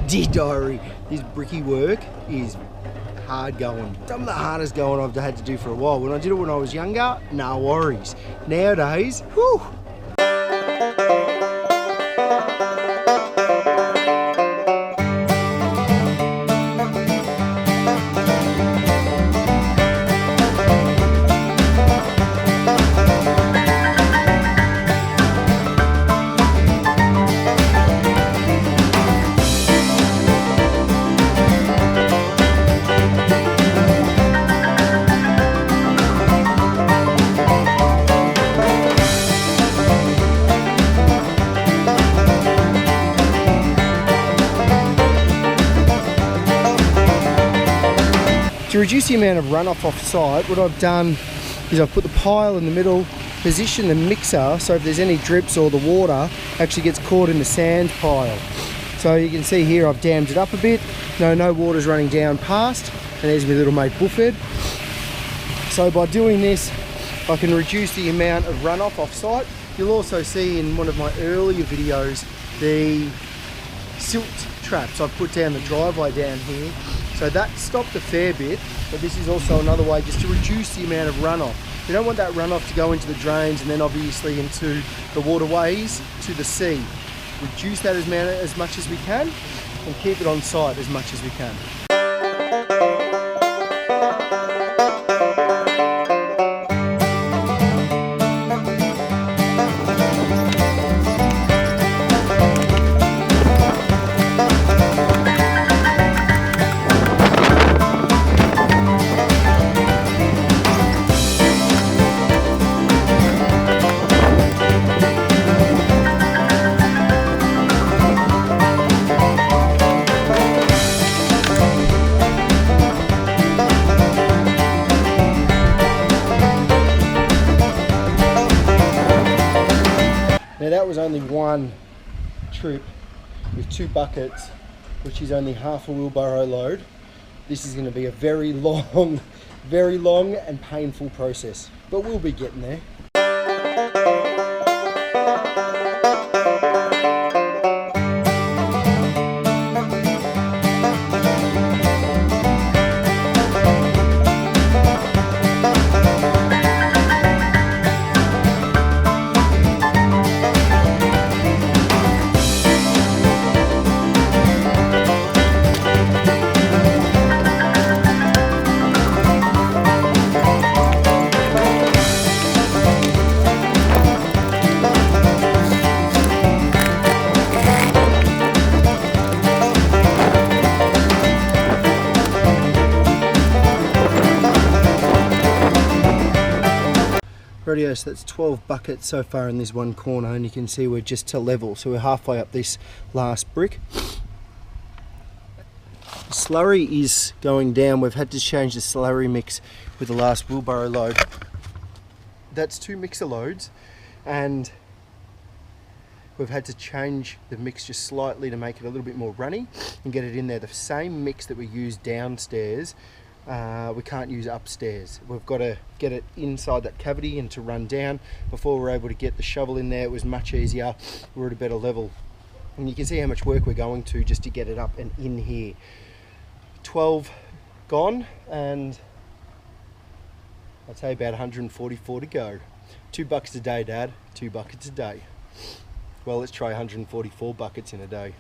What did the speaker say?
Dear diary, this bricky work is hard going. Some of the hardest going I've had to do for a while. When I did it when I was younger, no worries. Nowadays, whew. To reduce the amount of runoff off site, what I've done is I've put the pile in the middle, position the mixer so if there's any drips or the water actually gets caught in the sand pile. So you can see here I've dammed it up a bit, no water's running down past, and there's my little mate Buffhead. So by doing this I can reduce the amount of runoff off site. You'll also see in one of my earlier videos the silt traps I've put down the driveway down here. So that stopped a fair bit, but this is also another way just to reduce the amount of runoff. You don't want that runoff to go into the drains and then obviously into the waterways to the sea. Reduce that as much as we can and keep it on site as much as we can. Now that was only one trip with 2 buckets, which is only half a wheelbarrow load. This is going to be a very long and painful process, but we'll be getting there. Rightio, so that's 12 buckets so far in this one corner, and you can see we're just to level, so we're halfway up this last brick. Slurry is going down. We've had to change the slurry mix with the last wheelbarrow load. That's 2 mixer loads, and we've had to change the mix just slightly to make it a little bit more runny and get it in there. The same mix that we use downstairs, we can't use upstairs. We've got to get it inside that cavity and to run down. Before we're able to get the shovel in there, it was much easier. We're at a better level. And you can see how much work we're going to just to get it up and in here. 12 gone, and I'd say about 144 to go. 2 buckets a day, Dad. 2 buckets a day. Well, let's try 144 buckets in a day.